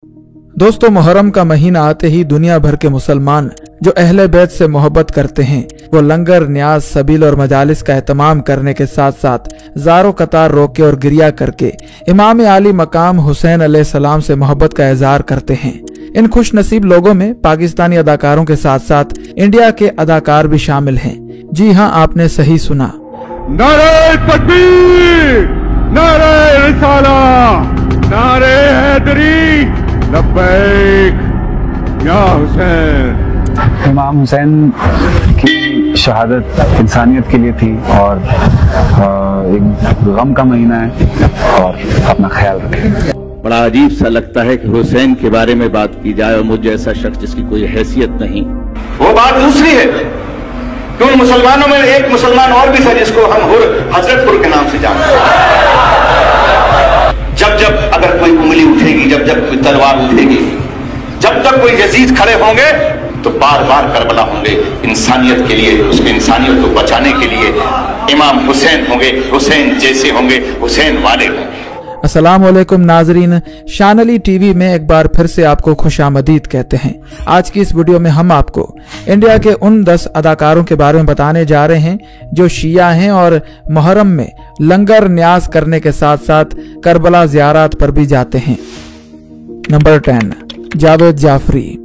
दोस्तों, मुहर्रम का महीना आते ही दुनिया भर के मुसलमान जो अहले बैत से मोहब्बत करते हैं वो लंगर, न्याज, सबील और मजालिस का एहतमाम करने के साथ साथ ज़ारो कतार रोके और गिरिया करके इमाम आली मकाम हुसैन अलैहिस्सलाम से मोहब्बत का इज़हार करते हैं। इन खुश नसीब लोगों में पाकिस्तानी अदाकारों के साथ साथ इंडिया के अदाकार भी शामिल हैं। जी हाँ, आपने सही सुना। नारे तकबीर, नारे रिसाला, नारे हैदरी, लब्बैक या हुसैन। इमाम हुसैन की शहादत इंसानियत के लिए थी और एक गम का महीना है और अपना ख्याल रखें। बड़ा अजीब सा लगता है कि हुसैन के बारे में बात की जाए और मुझ जैसा शख्स जिसकी कोई हैसियत नहीं। वो बात दूसरी है कि उन मुसलमानों में एक मुसलमान और भी था जिसको हम हजरतपुर के नाम से जानते हैं। जब जब अगर कोई उंगली उठेगी, जब जब कोई तलवार उठेगी, जब तक कोई यजीद खड़े होंगे तो बार बार करबला होंगे। इंसानियत के लिए, उसकी इंसानियत को बचाने के लिए इमाम हुसैन होंगे, हुसैन जैसे होंगे, हुसैन वाले होंगे। अस्सलाम वालेकुम नाजरीन, शान अली टीवी में एक बार फिर से आपको खुशामदीद कहते हैं। आज की इस वीडियो में हम आपको इंडिया के उन 10 अदाकारों के बारे में बताने जा रहे हैं जो शिया हैं और मुहर्रम में लंगर, न्याज करने के साथ साथ करबला ज़ियारत पर भी जाते हैं। नंबर 10, जावेद जाफरी।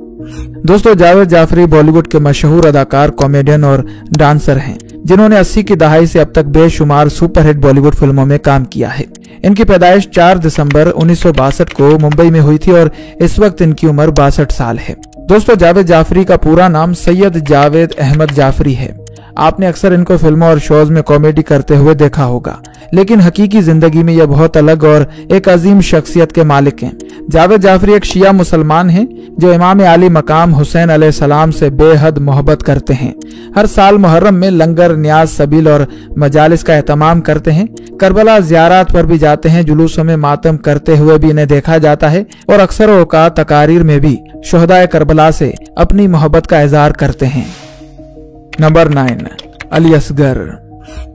दोस्तों, जावेद जाफरी बॉलीवुड के मशहूर अदाकार, कॉमेडियन और डांसर हैं जिन्होंने 80 की दहाई से अब तक बेशुमार सुपरहिट बॉलीवुड फिल्मों में काम किया है। इनकी पैदाइश 4 दिसंबर 1962 को मुंबई में हुई थी और इस वक्त इनकी उम्र 62 साल है। दोस्तों, जावेद जाफरी का पूरा नाम सैयद जावेद अहमद जाफरी है। आपने अक्सर इनको फिल्मों और शोज में कॉमेडी करते हुए देखा होगा, लेकिन हकीकी जिंदगी में यह बहुत अलग और एक अजीम शख्सियत के मालिक हैं। जावेद जाफरी एक शिया मुसलमान हैं जो इमाम आली मकाम हुसैन अलैहिस्सलाम से बेहद मोहब्बत करते हैं। हर साल मुहर्रम में लंगर, न्याज, सबील और मजालिस का एहतमाम करते हैं। करबला ज़ियारत पर भी जाते हैं। जुलूसों में मातम करते हुए भी इन्हें देखा जाता है और अक्सर औकात तकारीर में भी शुहदाए करबला से अपनी मोहब्बत का इज़हार करते हैं। नंबर 9, अली असगर।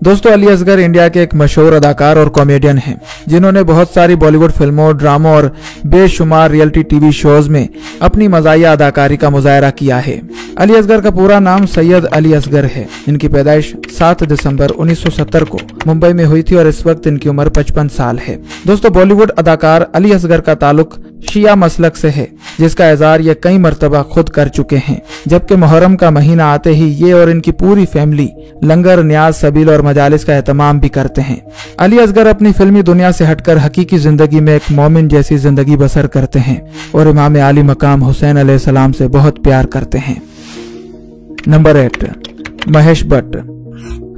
दोस्तों, अली असगर इंडिया के एक मशहूर अदाकार और कॉमेडियन हैं जिन्होंने बहुत सारी बॉलीवुड फिल्मों, ड्रामों और बेशुमार रियलिटी टीवी शोज में अपनी मज़ाहिया अदाकारी का मुजाहरा किया है। अली असगर का पूरा नाम सैयद अली असगर है। इनकी पैदाइश 7 दिसंबर 1970 को मुंबई में हुई थी और इस वक्त इनकी उम्र 55 साल है। दोस्तों, बॉलीवुड अदाकार अली असगर का ताल्लुक शिया मसलक से है जिसका इज़हार ये कई मरतबा खुद कर चुके हैं, जबकि मुहर्रम का महीना आते ही ये और इनकी पूरी फैमिली लंगर, न्याज, सबील और मजालिस का एहतमाम भी करते हैं। अली असगर अपनी फिल्मी दुनिया से हटकर हकीकी जिंदगी में एक मोमिन जैसी जिंदगी बसर करते हैं और इमाम आली मकाम हुसैन अलैहिस्सलाम से बहुत प्यार करते हैं। नंबर 8, महेश भट्ट।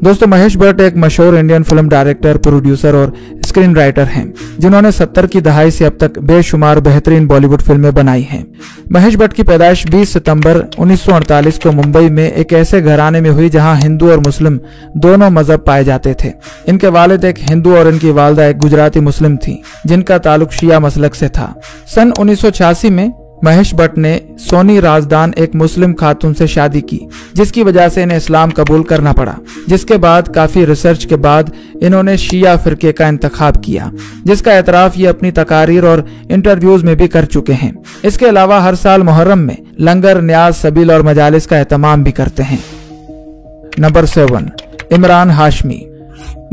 दोस्तों, महेश भट्ट एक मशहूर इंडियन फिल्म डायरेक्टर, प्रोड्यूसर और स्क्रीन राइटर हैं जिन्होंने 70 की दहाई से अब तक बेशुमार बेहतरीन बॉलीवुड फिल्में बनाई हैं। महेश भट्ट की पैदाइश 20 सितंबर 1948 को मुंबई में एक ऐसे घराने में हुई जहां हिंदू और मुस्लिम दोनों मजहब पाए जाते थे। इनके वालिद एक हिंदू और इनकी वालदा एक गुजराती मुस्लिम थी जिनका ताल्लुक शिया मसलक से था। सन 1986 में महेश भट्ट ने सोनी राजदान एक मुस्लिम खातून से शादी की जिसकी वजह से इन्हें इस्लाम कबूल करना पड़ा, जिसके बाद काफी रिसर्च के बाद इन्होंने शिया फिरके का इंतखाब किया जिसका एतराफ ये अपनी तकारीर और इंटरव्यूज में भी कर चुके हैं। इसके अलावा हर साल मुहर्रम में लंगर, न्याज, सबील और मजालिस का एहतमाम भी करते हैं। नंबर 7, इमरान हाशमी।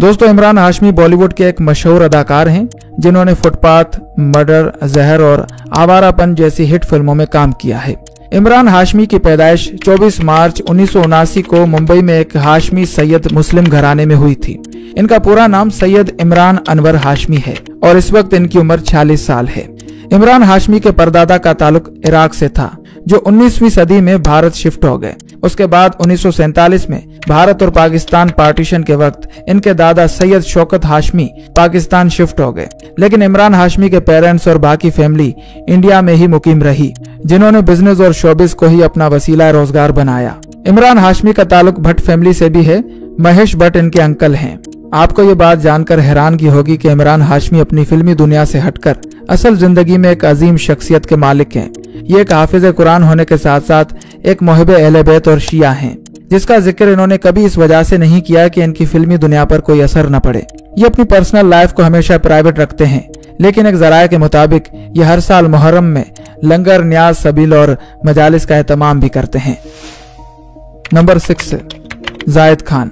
दोस्तों, इमरान हाशमी बॉलीवुड के एक मशहूर अदाकार हैं जिन्होंने फुटपाथ, मर्डर, जहर और आवारापन जैसी हिट फिल्मों में काम किया है। इमरान हाशमी की पैदाइश 24 मार्च 1979 को मुंबई में एक हाशमी सैयद मुस्लिम घराने में हुई थी। इनका पूरा नाम सैयद इमरान अनवर हाशमी है और इस वक्त इनकी उम्र 46 साल है। इमरान हाशमी के परदादा का ताल्लुक इराक से था जो 19वीं सदी में भारत शिफ्ट हो गए। उसके बाद 1947 में भारत और पाकिस्तान पार्टीशन के वक्त इनके दादा सैयद शौकत हाशमी पाकिस्तान शिफ्ट हो गए, लेकिन इमरान हाशमी के पेरेंट्स और बाकी फैमिली इंडिया में ही मुकीम रही जिन्होंने बिजनेस और शोबिस को ही अपना वसीला रोजगार बनाया। इमरान हाशमी का ताल्लुक भट्ट फैमिली से भी है। महेश भट्ट इनके अंकल हैं। आपको ये बात जानकर हैरानगी होगी कि इमरान हाशमी अपनी फिल्मी दुनिया से हटकर असल जिंदगी में एक अजीम शख्सियत के मालिक हैं। ये एक हाफिज कुरान होने के साथ साथ एक मुहिब अहले बैत और शिया हैं, जिसका जिक्र इन्होंने कभी इस वजह से नहीं किया कि इनकी फिल्मी दुनिया पर कोई असर न पड़े। ये अपनी पर्सनल लाइफ को हमेशा प्राइवेट रखते हैं, लेकिन एक जराये के मुताबिक ये हर साल मुहर्रम में लंगर, न्याज, सबील और मजालिस का एहतमाम भी करते हैं। नंबर 6, जायद खान।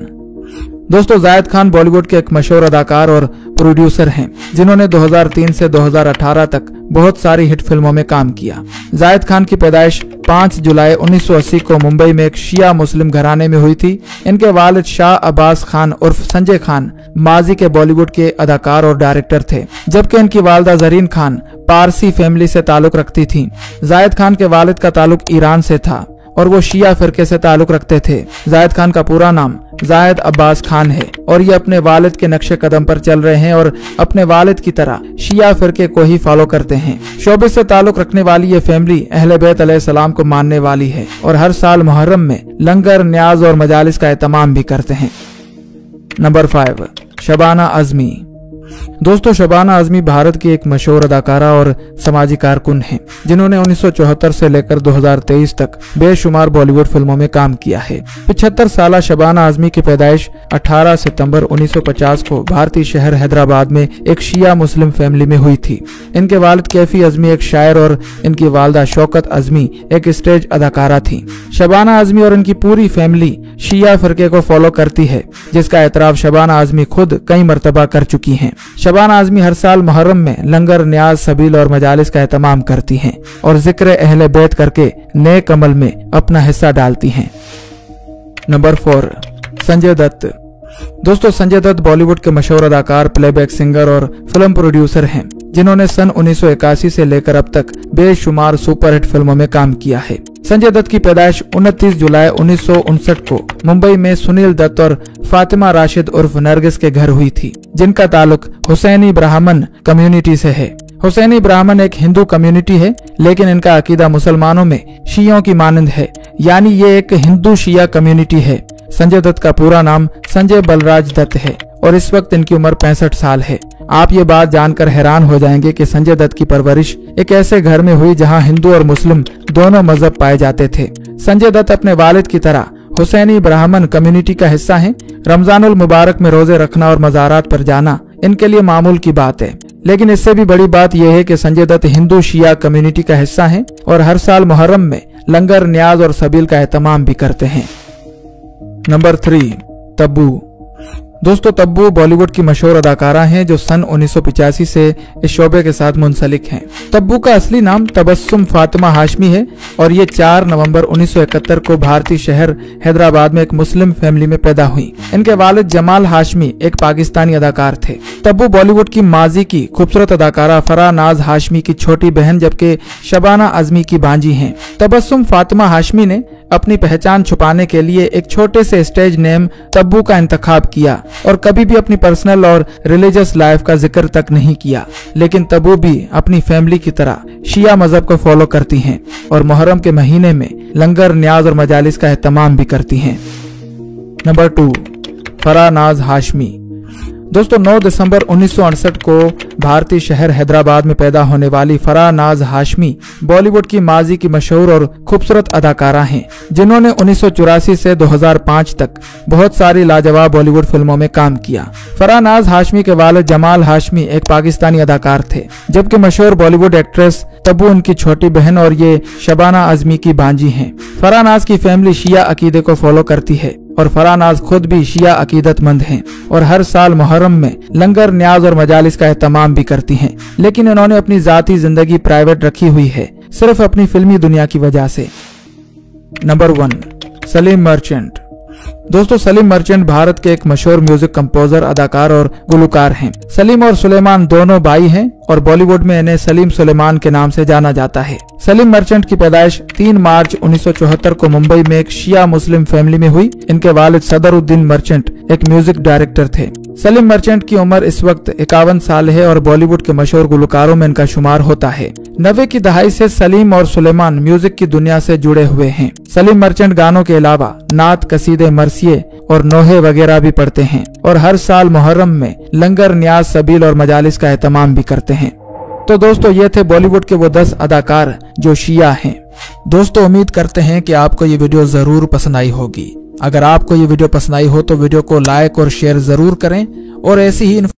दोस्तों, जायद खान बॉलीवुड के एक मशहूर अदाकार और प्रोड्यूसर हैं, जिन्होंने 2003 से 2018 तक बहुत सारी हिट फिल्मों में काम किया। जायद खान की पैदाइश 5 जुलाई 1980 को मुंबई में एक शिया मुस्लिम घराने में हुई थी। इनके वालिद शाह अब्बास खान उर्फ संजय खान माजी के बॉलीवुड के अदाकार और डायरेक्टर थे, जबकि इनकी वालदा जरीन खान पारसी फैमिली से ताल्लुक रखती थी। जायद खान के वालिद का ताल्लुक ईरान से था और वो शिया फिरके से ताल्लुक रखते थे। जायद खान का पूरा नाम जायद अब्बास खान है और ये अपने वालिद के नक्शे कदम पर चल रहे हैं और अपने वालिद की तरह शिया फिरके को ही फॉलो करते हैं। शोबे से ताल्लुक रखने वाली ये फैमिली अहले बैत अलैहिस्सलाम को मानने वाली है और हर साल मुहर्रम में लंगर, न्याज और मजालिस का एहतमाम भी करते हैं। नंबर 5, शबाना आजमी। दोस्तों, शबाना आजमी भारत की एक मशहूर अदाकारा और समाजी कारकुन हैं, जिन्होंने 1974 से लेकर 2023 तक बेशुमार बॉलीवुड फिल्मों में काम किया है। 75 साला शबाना आजमी की पैदाइश 18 सितंबर 1950 को भारतीय शहर हैदराबाद में एक शिया मुस्लिम फैमिली में हुई थी। इनके वालिद कैफी आजमी एक शायर और इनकी वालदा शौकत आजमी एक स्टेज अदाकारा थी। शबाना आजमी और इनकी पूरी फैमिली शिया फिरके को फॉलो करती है, जिसका एतराफ शबाना आजमी खुद कई मरतबा कर चुकी हैं। शबाना आजमी हर साल मुहर्रम में लंगर, न्याज, सबील और मजालिस का एहतमाम करती हैं और जिक्र अहले बैत करके नेक अमल में अपना हिस्सा डालती हैं। नंबर 4, संजय दत्त। दोस्तों, संजय दत्त बॉलीवुड के मशहूर अदाकार, प्लेबैक सिंगर और फिल्म प्रोड्यूसर हैं, जिन्होंने सन 1981 से लेकर अब तक बेशुमार सुपरहिट फिल्मों में काम किया है। संजय दत्त की पैदाइश 29 जुलाई 1959 को मुंबई में सुनील दत्त और फातिमा राशिद उर्फ नरगिस के घर हुई थी, जिनका ताल्लुक हुसैनी ब्राह्मण कम्युनिटी से है। हुसैनी ब्राह्मण एक हिंदू कम्युनिटी है, लेकिन इनका अकीदा मुसलमानों में शियों की मानंद है, यानी ये एक हिंदू शिया कम्युनिटी है। संजय दत्त का पूरा नाम संजय बलराज दत्त है और इस वक्त इनकी उम्र 65 साल है। आप ये बात जानकर हैरान हो जाएंगे कि संजय दत्त की परवरिश एक ऐसे घर में हुई जहां हिंदू और मुस्लिम दोनों मजहब पाए जाते थे। संजय दत्त अपने वालिद की तरह हुसैनी ब्राह्मण कम्युनिटी का हिस्सा हैं। रमजानुल मुबारक में रोजे रखना और मज़ारात पर जाना इनके लिए मामूल की बात है, लेकिन इससे भी बड़ी बात यह है कि संजय दत्त हिंदू शिया कम्युनिटी का हिस्सा हैं और हर साल मुहर्रम में लंगर, न्याज और सबील का एहतमाम भी करते हैं। नंबर 3, तब्बू। दोस्तों, तब्बू बॉलीवुड की मशहूर अदाकारा हैं जो सन 1985 से इस शोबे के साथ मुंसलिक हैं। तब्बू का असली नाम तबस्सुम फातिमा हाशमी है और ये 4 नवंबर 1971 को भारतीय शहर हैदराबाद में एक मुस्लिम फैमिली में पैदा हुई। इनके वालिद जमाल हाशमी एक पाकिस्तानी अदाकार थे। तब्बू बॉलीवुड की माजी की खूबसूरत अदाकारा फराह नाज हाशमी की छोटी बहन जबकि शबाना आजमी की भांजी हैं। तबस्सुम फातिमा हाशमी ने अपनी पहचान छुपाने के लिए एक छोटे से स्टेज नेम तब्बू का इंतखाब किया और कभी भी अपनी पर्सनल और रिलीजियस लाइफ का जिक्र तक नहीं किया, लेकिन तब्बू भी अपनी फैमिली की तरह शिया मजहब को फॉलो करती हैं और मुहर्रम के महीने में लंगर, न्याज और मजालिस का एहतमाम भी करती हैं। नंबर 2, फराह नाज हाशमी। दोस्तों, 9 दिसंबर 1968 को भारतीय शहर हैदराबाद में पैदा होने वाली फराह नाज हाशमी बॉलीवुड की माजी की मशहूर और खूबसूरत अदाकारा हैं, जिन्होंने 1984 से 2005 तक बहुत सारी लाजवाब बॉलीवुड फिल्मों में काम किया। फराह नाज हाशमी के वालिद जमाल हाशमी एक पाकिस्तानी अदाकार थे, जबकि मशहूर बॉलीवुड एक्ट्रेस तब्बू उनकी छोटी बहन और ये शबाना आजमी की भांजी हैं। फराह नाज की फैमिली शिया अकीदे को फॉलो करती है और फराह नाज खुद भी शिया अकीदतमंद हैं और हर साल मुहर्रम में लंगर, न्याज और मजालिस का एहतमाम भी करती हैं, लेकिन इन्होंने अपनी जाती जिंदगी प्राइवेट रखी हुई है, सिर्फ अपनी फिल्मी दुनिया की वजह से। Number 1, Salim merchant. दोस्तों, सलीम मर्चेंट भारत के एक मशहूर म्यूजिक कंपोजर, अदाकार और गुलकार हैं। सलीम और सुलेमान दोनों भाई हैं और बॉलीवुड में इन्हें सलीम सुलेमान के नाम से जाना जाता है। सलीम मर्चेंट की पैदाइश 3 मार्च 1974 को मुंबई में एक शिया मुस्लिम फैमिली में हुई। इनके वालिद सदरुद्दीन मर्चेंट एक म्यूजिक डायरेक्टर थे। सलीम मर्चेंट की उम्र इस वक्त 51 साल है और बॉलीवुड के मशहूर गुलकारों में इनका शुमार होता है। 90 की दहाई से सलीम और सुलेमान म्यूजिक की दुनिया से जुड़े हुए हैं। सलीम मर्चेंट गानों के अलावा नात, कसीदे, मरसिये और नोहे वगैरह भी पढ़ते हैं और हर साल मुहर्रम में लंगर, न्याज, सबील और मजालिस का एहतमाम भी करते हैं। तो दोस्तों, ये थे बॉलीवुड के वो 10 अदाकार जो शिया हैं। दोस्तों, उम्मीद करते हैं कि आपको ये वीडियो जरूर पसंद आई होगी। अगर आपको ये वीडियो पसंद आई हो तो वीडियो को लाइक और शेयर जरूर करें और ऐसी ही